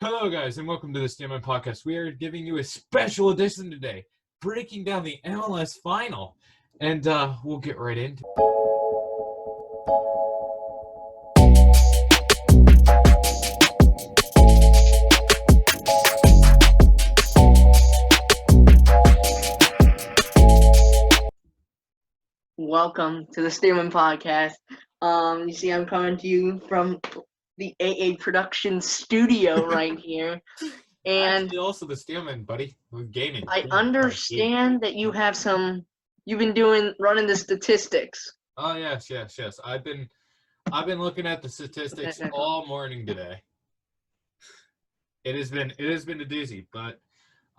Hello, guys, and welcome to the STEM podcast. We are giving you a special edition today, breaking down the MLS final, and we'll get right into it. Welcome to the Steelman Podcast. You see, I'm coming to you from the AA Production Studio right here, and Actually, also the Steelman, buddy, with gaming. I understand that you've been running the statistics. Oh yes. I've been looking at the statistics all morning today. It has been a doozy, but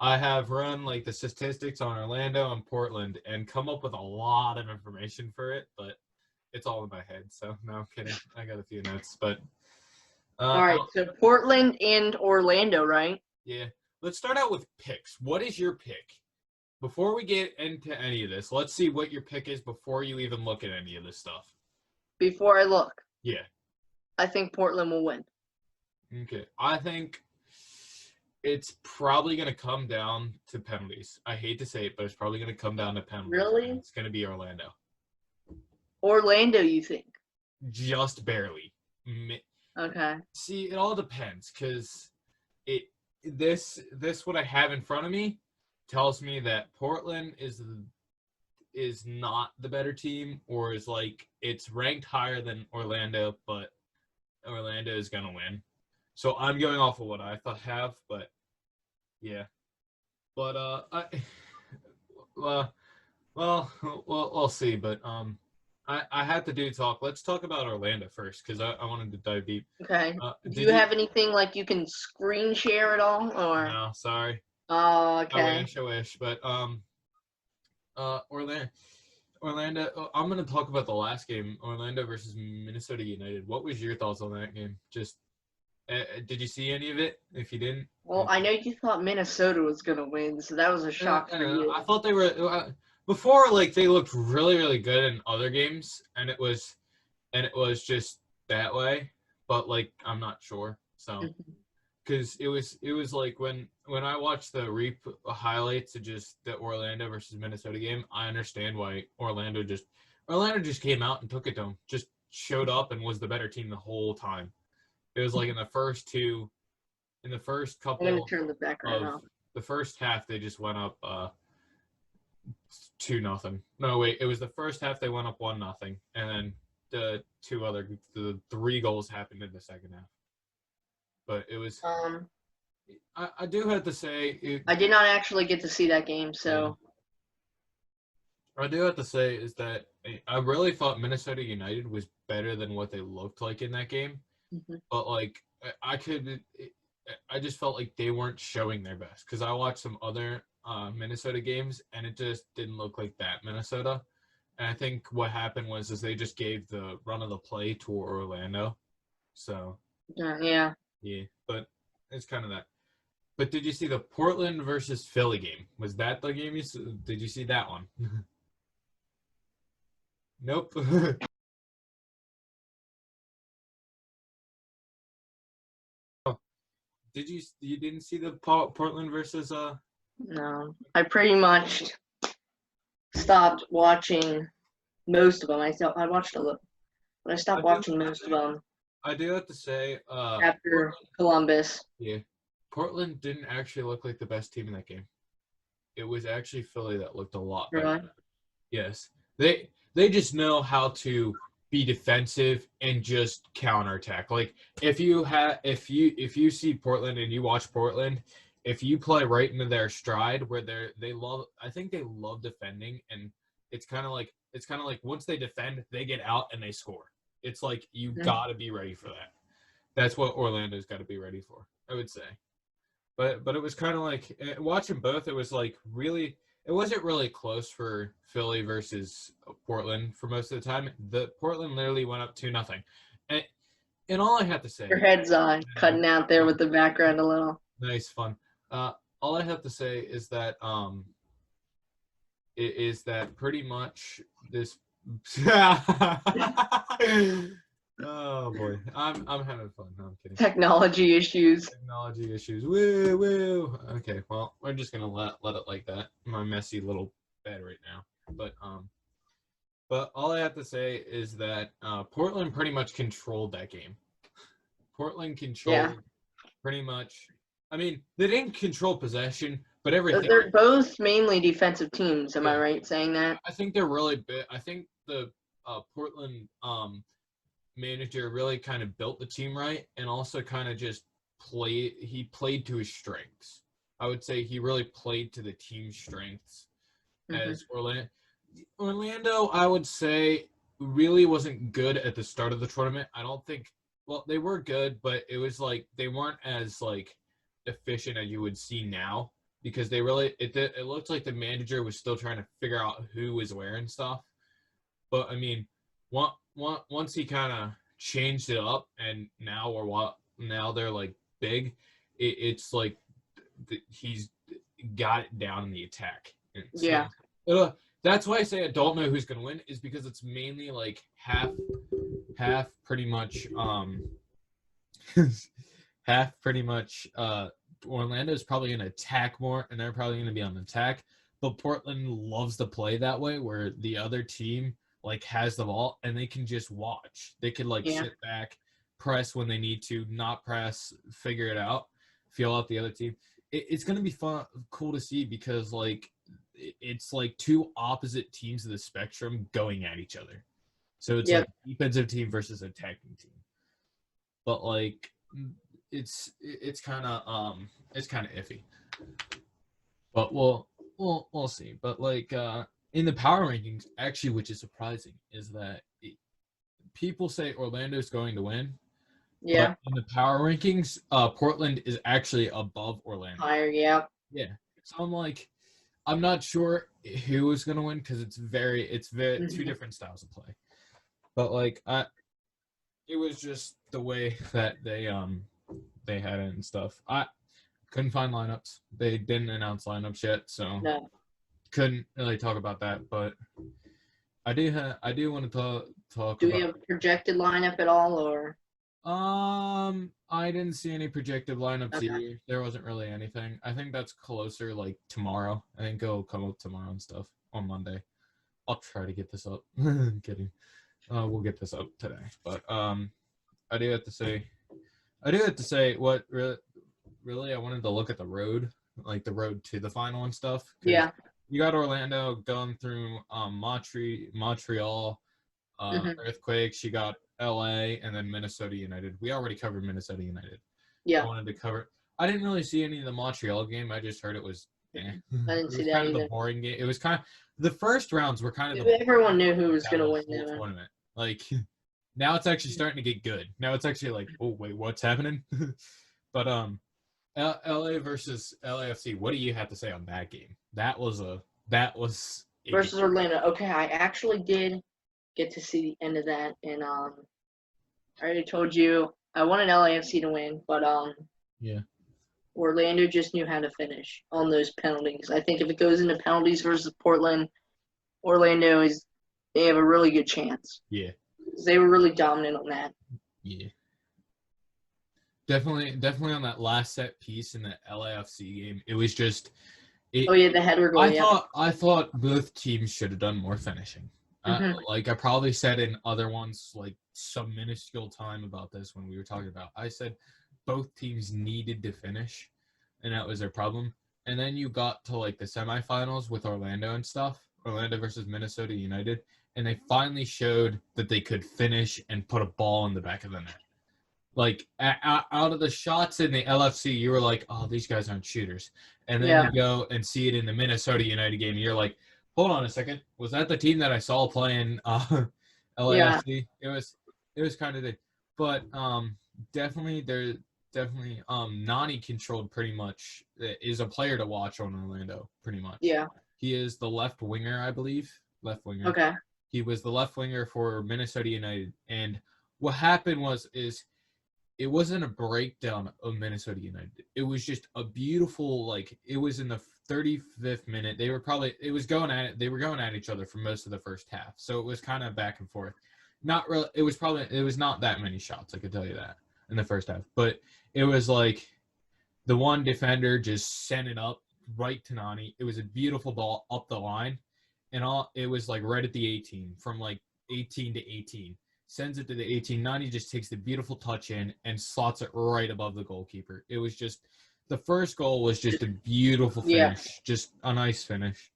I have run like the statistics on Orlando and Portland and come up with a lot of information for it, but it's all in my head. So no, I'm kidding. I got a few notes, but All right, so Portland and Orlando, right? yeah. Let's start out with picks. What is your pick? Before we get into any of this, let's see what your pick is before you even look at any of this stuff. Before I look, Yeah. I think Portland will win. Okay. I think it's probably going to come down to penalties. I hate to say it, but it's probably going to come down to penalties. Really? It's going to be Orlando. Orlando, you think? Just barely. Okay. See, it all depends because this what I have in front of me tells me that Portland is not the better team, or is like it's ranked higher than Orlando, but Orlando is going to win. So I'm going off of what I have, but yeah. But we'll see. But I had to do talk. Let's talk about Orlando first because I wanted to dive deep. Okay. Do you have anything like you can screen share at all, or? No, sorry. Oh, okay. I wish, but Orlando. I'm gonna talk about the last game, Orlando versus Minnesota United. What was your thoughts on that game? Just did you see any of it? If you didn't, well, I know you thought Minnesota was gonna win, so that was a shock for you. I thought they were before. Like they looked really, really good in other games, and it was just that way. But like I'm not sure. So because it was like when I watched the highlights of just the Orlando versus Minnesota game, I understand why Orlando just came out and took it to them. Just showed up and was the better team the whole time. It was like in the first couple. I'm gonna turn the background off. The first half they just went up 2-0. No, wait, it was the first half they went up 1-0, and then the 3 goals happened in the second half. But it was. I do have to say. I did not actually get to see that game, so. I do have to say is that I really thought Minnesota United was better than what they looked like in that game. Mm-hmm. But like I just felt like they weren't showing their best because I watched some other Minnesota games and it just didn't look like that Minnesota. And I think what happened was they just gave the run of the play to Orlando. So. Yeah. Yeah, but it's kind of that. But did you see the Portland versus Philly game? Was that the game did you see that one? Nope. You didn't see the Portland versus No, I pretty much stopped watching most of them. I watched a little, but I stopped watching most of them. I do have to say after Columbus. Yeah. Portland didn't actually look like the best team in that game. It was actually Philly that looked a lot better. Really? Yes. They just know how to be defensive and just counterattack. Like if you see Portland and you watch Portland, if you play right into their stride where I think they love defending, and it's kind of like once they defend, they get out and they score. It's like you got to be ready for that. That's what Orlando's got to be ready for, I would say. But it was kind of like watching both. It was like really, it wasn't really close for Philly versus Portland for most of the time. The Portland literally went up 2-0, and all I have to say. Your head's cutting out there with the background a little. Nice, fun. All I have to say is that pretty much this. Oh boy, I'm having fun. No, I'm kidding. Technology issues. Technology issues. Woo woo. Okay, well, we're just gonna let it like that. My messy little bed right now. But all I have to say is that Portland pretty much controlled that game. Portland Yeah. controlled pretty much. I mean, they didn't control possession, but everything. They're both mainly defensive teams. Am I Yeah, right saying that? I think they're really big. I think the Portland manager really kind of built the team right, and also kind of just played. He played to his strengths. I would say he really played to the team's strengths. Hmm. As Orlando, I would say, really wasn't good at the start of the tournament. I don't think. Well, they were good, but it was like they weren't as like efficient as you would see now because they really it looked like the manager was still trying to figure out who was wearing stuff. But I mean, once he kind of changed it up, and now they're like big. It's like he's got it down in the attack. Yeah. So that's why I say I don't know who's gonna win is because it's mainly like half pretty much half pretty much Orlando's probably gonna attack more and they're probably gonna be on attack. But Portland loves to play that way where the other team like has the ball and they can just watch. They can like sit back, press when they need to, not press, figure it out, feel out the other team. It's gonna be fun, cool to see because like it's like two opposite teams of the spectrum going at each other. So it's like defensive team versus attacking team. But like it's kind of iffy. But we'll see. But like in the power rankings, actually, which is surprising, is that people say Orlando's going to win. Yeah. But in the power rankings, Portland is actually above Orlando. Higher, yeah. Yeah. So I'm not sure who is going to win because it's very two different styles of play. But like it was just the way that they had it and stuff. I couldn't find lineups. They didn't announce lineups yet, so couldn't really talk about that. But I do want to talk. Do we have a projected lineup at all, or? I didn't see any projected lineups either. There wasn't really anything. I think that's closer like tomorrow. I think it'll come up tomorrow and stuff on Monday. I'll try to get this up. I'm kidding. We'll get this up today. But I do have to say what really I wanted to look at the road, like the road to the final and stuff. Yeah. You got Orlando going through Montreal, Earthquakes. You got LA and then Minnesota United. We already covered Minnesota United. Yeah. I wanted to cover. I didn't really see any of the Montreal game. I just heard it was. I didn't see that kind either. of the boring game. It was kind of the first rounds were kind of. Everyone knew who was going to win the tournament. Like now it's actually starting to get good. Now it's actually like, oh wait, what's happening? But LA versus LAFC. What do you have to say on that game? That was versus Orlando. Okay, I actually did get to see the end of that, and I already told you I wanted LAFC to win, but yeah, Orlando just knew how to finish on those penalties. I think if it goes into penalties versus Portland, they have a really good chance. Yeah, they were really dominant on that. Yeah. Definitely on that last set piece in the LAFC game. It was just. The header goal. I thought both teams should have done more finishing. Like I probably said in other ones, like some minuscule time about this when we were talking about. I said both teams needed to finish, and that was their problem. And then you got to like the semifinals with Orlando and stuff. Orlando versus Minnesota United, and they finally showed that they could finish and put a ball in the back of the net. Like out of the shots in the LFC, you were like, "Oh, these guys aren't shooters," and then you go and see it in the Minnesota United game, and you're like, "Hold on a second, was that the team that I saw playing LAFC?" Yeah. It was kind of the, but definitely Nani controlled pretty much is a player to watch on Orlando pretty much. Yeah, he is the left winger, I believe, left winger. Okay, he was the left winger for Minnesota United, and what happened was it wasn't a breakdown of Minnesota United. It was just a beautiful, like, it was in the 35th minute. They were going at each other for most of the first half. So it was kind of back and forth. not really. It was not that many shots. I could tell you that in the first half, but it was like the one defender just sent it up right to Nani. It was a beautiful ball up the line, and it was like right at the 18, from like 18 to 18. Sends it to the 18. Nani just takes the beautiful touch in and slots it right above the goalkeeper. It was just the first goal was just a beautiful finish, just a nice finish.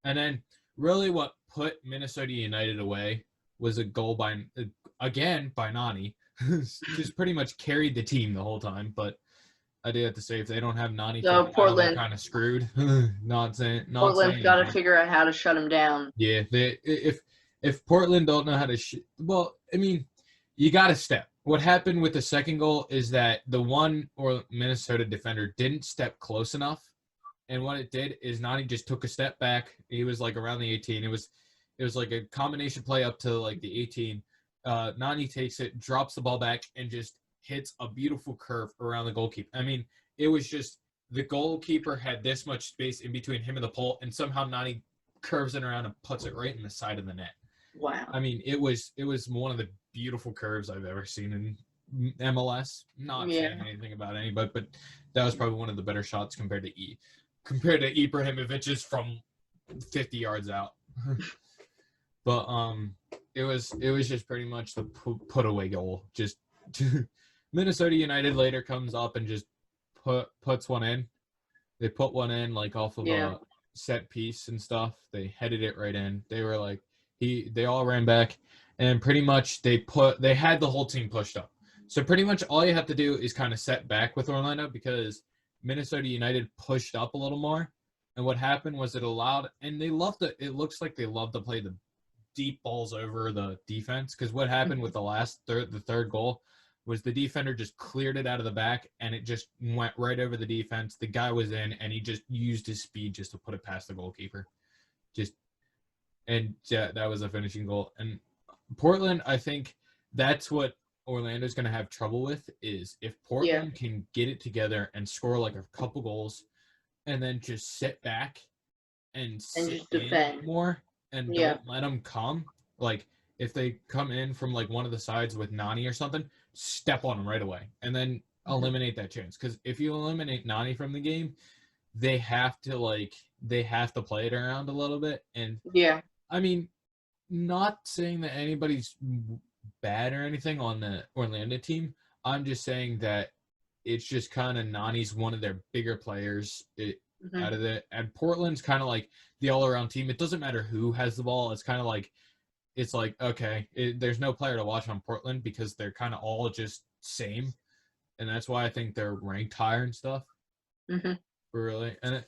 And then really what put Minnesota United away was a goal by Nani, just pretty much carried the team the whole time. But I do have to say, if they don't have Nani, So Portland, they're kind of screwed. Portland's got to figure out how to shut him down. Yeah, if Portland don't know how to, well, I mean, you got to step. What happened with the second goal is that the one or Minnesota defender didn't step close enough, and what it did is Nani just took a step back. He was like around the 18. It was like a combination play up to like the 18. Nani takes it, drops the ball back, and just hits a beautiful curve around the goalkeeper. I mean, it was just the goalkeeper had this much space in between him and the pole, and somehow Nani curves it around and puts it right in the side of the net. Wow. I mean, it was one of the beautiful curves I've ever seen in MLS. Not saying anything about anybody, but that was probably one of the better shots compared to Ibrahimovic's from 50 yards out. But it was just pretty much the put away goal. Just Minnesota United later comes up and just puts one in. They put one in like off of a set piece and stuff. They headed it right in. They were like they all ran back, and pretty much they had the whole team pushed up. So pretty much all you have to do is kind of set back with Orlando, because Minnesota United pushed up a little more. And what happened was it allowed, and they loved it. It looks like they love to play the deep balls over the defense, because what happened with the third goal was the defender just cleared it out of the back, and it just went right over the defense. The guy was in, and he just used his speed just to put it past the goalkeeper. That was a finishing goal. And Portland, I think that's what Orlando's going to have trouble with, is if Portland can get it together and score like a couple goals and then just sit back and just defend more and don't let them come. Like, if they come in from like one of the sides with Nani or something, step on them right away and then eliminate that chance. Because if you eliminate Nani from the game, they have to play it around a little bit. And I mean, not saying that anybody's bad or anything on the Orlando team. I'm just saying that it's just kind of Nani's one of their bigger players out of it. And Portland's kind of like the all-around team. It doesn't matter who has the ball. It's kind of like, okay, there's no player to watch on Portland because they're kind of all just same. And that's why I think they're ranked higher and stuff. Mm-hmm. Really. And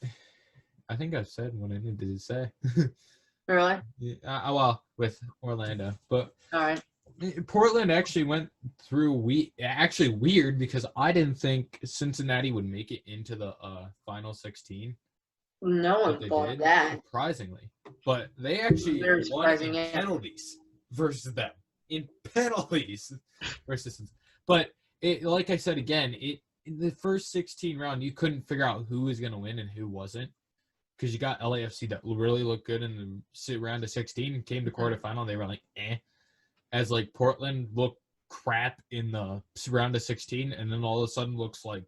I think I've said what I needed to say. Really? Yeah, well, with Orlando. But all right. Portland actually went through weird, because I didn't think Cincinnati would make it into the final 16. No one thought that. Surprisingly. But they actually won in penalties versus them. In penalties versus. But like I said again, in the first 16 round, you couldn't figure out who was going to win and who wasn't. Because you got LAFC that really looked good in the round of 16, came to quarterfinal, they were like, eh. As like Portland looked crap in the round of 16, and then all of a sudden looks like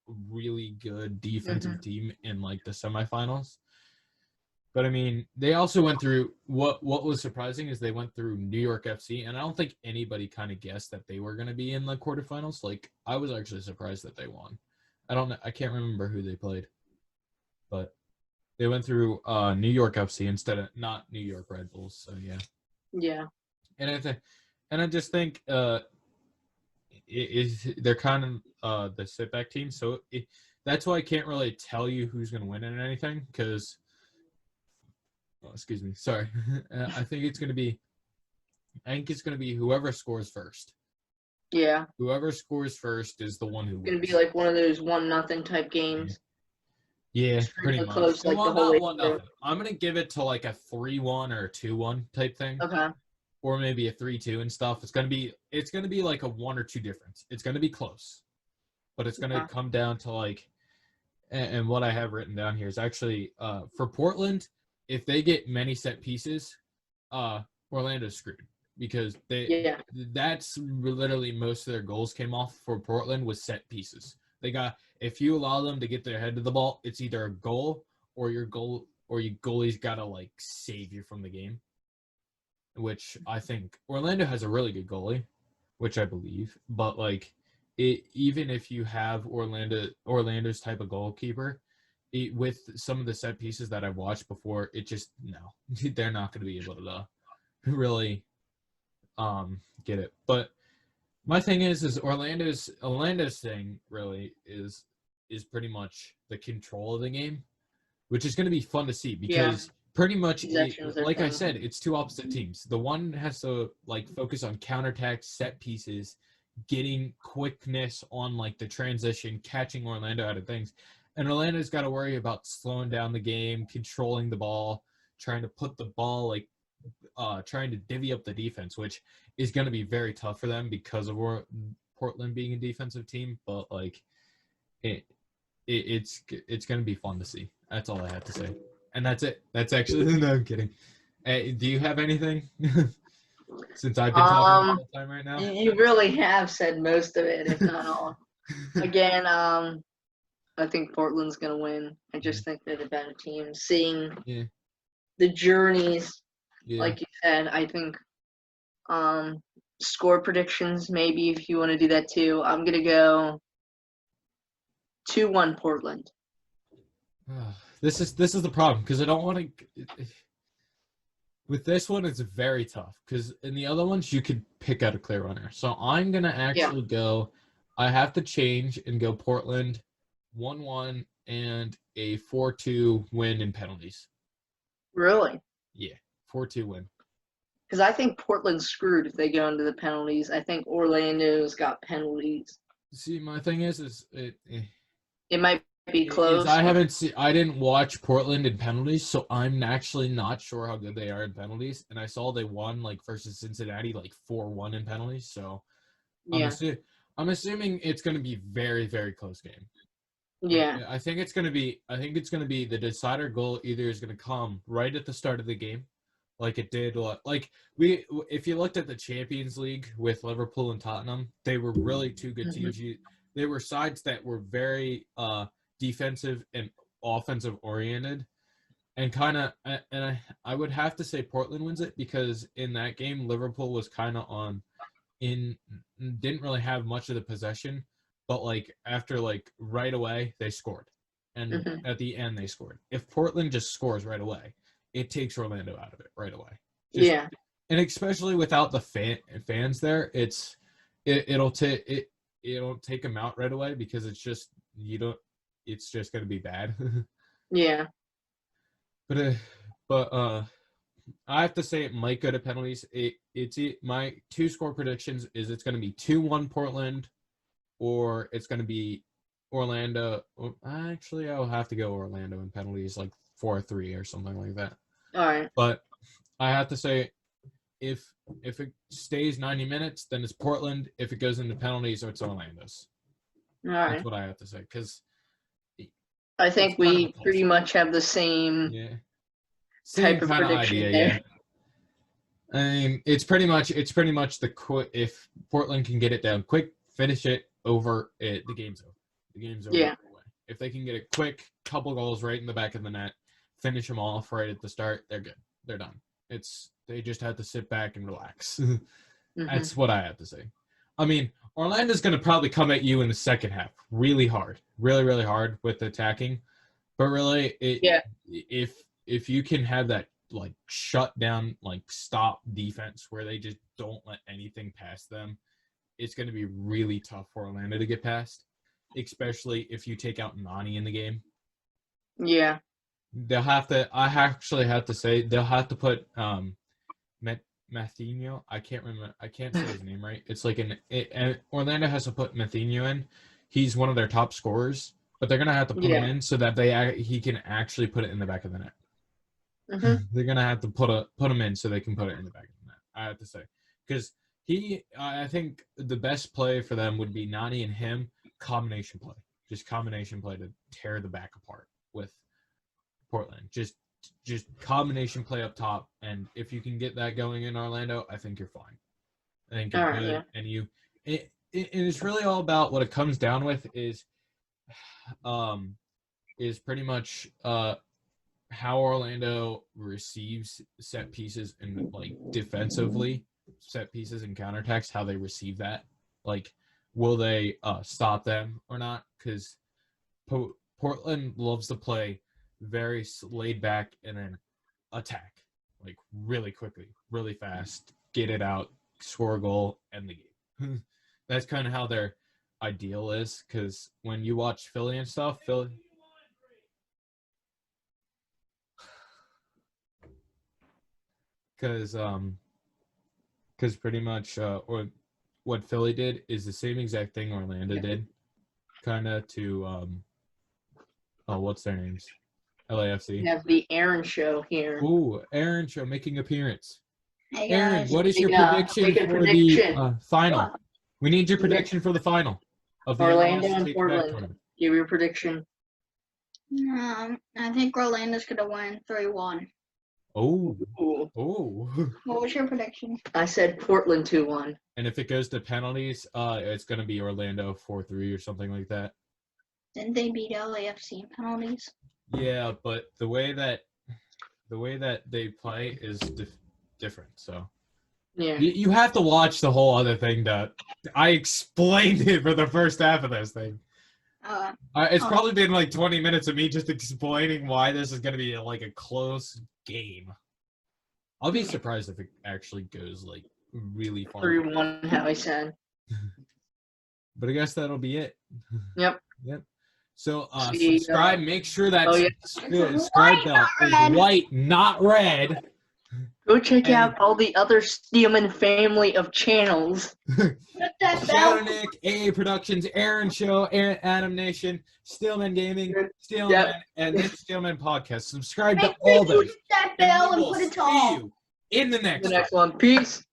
a really good defensive team in like the semifinals. But I mean, they also went through what was surprising is they went through New York FC, and I don't think anybody kind of guessed that they were going to be in the quarterfinals. Like, I was actually surprised that they won. I can't remember who they played, but they went through New York FC instead of not New York Red Bulls. So yeah. Yeah. And I just think they're kind of the sit back team. So that's why I can't really tell you who's going to win in anything, because excuse me, sorry. I think it's going to be whoever scores first. Yeah. Whoever scores first is the one who wins. It's going to be like one of those 1-0 type games. Yeah, pretty much. Close, like the whole 1-0. I'm going to give it to like a 3-1 or a 2-1 type thing. Okay. Or maybe a 3-2 and stuff. It's gonna be like a 1 or 2 difference. It's gonna be close, but it's gonna come down to like, and what I have written down here is actually for Portland, if they get many set pieces, Orlando's screwed, because Yeah. that's literally most of their goals came off for Portland was set pieces. If you allow them to get their head to the ball, it's either a goal or your goalie's gotta like save you from the game. Which I think Orlando has a really good goalie, which I believe, but like even if you have Orlando's type of goalkeeper, with some of the set pieces that I've watched before, it just no, they're not going to be able to really get it. But my thing is Orlando's thing really is pretty much the control of the game, which is going to be fun to see because pretty much like I said, it's two opposite teams. The one has to like focus on counterattack, set pieces, getting quickness on like the transition, catching Orlando out of things. And Orlando's got to worry about slowing down the game, controlling the ball, trying to put the ball like trying to divvy up the defense, which is going to be very tough for them because of Portland being a defensive team. But like it's going to be fun to see. That's all I have to say. And that's it. That's actually no, I'm kidding. Hey, do you have anything? Since I've been talking the whole time right now. You really have said most of it, if not all. Again, I think Portland's gonna win. I just think they're the better team. Seeing the journeys, like you said, I think score predictions, maybe if you want to do that too. I'm gonna go 2-1 Portland. This is the problem because I don't want to. With this one, it's very tough because in the other ones you could pick out a clear runner. So I'm gonna actually go. I have to change and go Portland 1-1 and a 4-2 win in penalties. Really? Yeah, 4-2 win. Because I think Portland's screwed if they go into the penalties. I think Orlando's got penalties. See, my thing is it might be close. I didn't watch Portland in penalties, so I'm actually not sure how good they are in penalties. And I saw they won like versus Cincinnati like 4-1 in penalties. So I'm assuming it's going to be very, very close game. Yeah. I think it's going to be the decider goal either is going to come right at the start of the game, like it did. Like if you looked at the Champions League with Liverpool and Tottenham, they were really two good teams. They were sides that were very defensive and offensive oriented, and I would have to say Portland wins it because in that game Liverpool was kind of didn't really have much of the possession. But, like, after, like, right away, they scored. And at the end, they scored. If Portland just scores right away, it takes Orlando out of it right away. And especially without the fans there, it'll take them out right away because it's just going to be bad. But I have to say it might go to penalties. My 2 score predictions is it's going to be 2-1 Portland, or it's going to be Orlando. Actually, I'll have to go Orlando in penalties, like 4-3 or something like that. All right. But I have to say, if it stays 90 minutes, then it's Portland. If it goes into penalties, it's Orlando's. All right. That's what I have to say. Because I think we pretty much have the same type of prediction idea, there. I mean, it's pretty much if Portland can get it down quick, finish it, over it, the game's over. The game's over. Yeah. If they can get a quick couple goals right in the back of the net, finish them off right at the start, they're good. They're done. They just have to sit back and relax. That's what I have to say. I mean, Orlando's going to probably come at you in the second half really hard, really, really hard with attacking. But really, if you can have that like shut down, like stop defense where they just don't let anything past them, it's going to be really tough for Orlando to get past, especially if you take out Nani in the game. Yeah. I actually have to say, they'll have to put Mathino. I can't say his name right. It's like Orlando has to put Mathino in. He's one of their top scorers, but they're going to have to put him in so that he can actually put it in the back of the net. They're going to have to put him in so they can put it in the back of the net, I have to say. Because I think the best play for them would be Nani and him, combination play. Just combination play to tear the back apart with Portland. Just just combination play up top, and if you can get that going in Orlando, I think you're fine. I think you're good, yeah. and it's really all about what it comes down with is pretty much how Orlando receives set pieces and like defensively set pieces and counterattacks, how they receive that. Like, will they stop them or not? Because Portland loves to play very laid back and then attack like really quickly, really fast, get it out, score a goal, end the game. That's kind of how their ideal is. Because when you watch Philly and stuff, because pretty much or what Philly did is the same exact thing Orlando did, kind of to what's their names? LAFC. We have the Aaron Show here. Ooh, Aaron Show making appearance. Hey Aaron, guys. what is your prediction for the final? We need your prediction for the final of the Orlando MLS and Take Back Portland. tournament. Give your prediction. I think Orlando's gonna win 3-1. Oh. Ooh. Oh. What was your prediction? I said Portland 2-1. And if it goes to penalties, it's going to be Orlando 4-3 or something like that. Didn't they beat LAFC in penalties? Yeah, but the way that they play is different. So Yeah. you have to watch the whole other thing. I explained it for the first half of this thing. It's probably been like 20 minutes of me just explaining why this is going to be like a close game. I'll be surprised if it actually goes like really far. 3-1, how I said. But I guess that'll be it. Yep. Yep. So See, subscribe. Make sure that White, subscribe bell not is red. white, not red. Go check out all the other Steelman family of channels. Hit that bell. Shadow Nick, AA Productions, Aaron Show, Adam Nation, Steelman Gaming, Steelman, and this Steelman Podcast. Subscribe to all those. Hit that And bell we and will put it see on. you in the next The next one. Peace.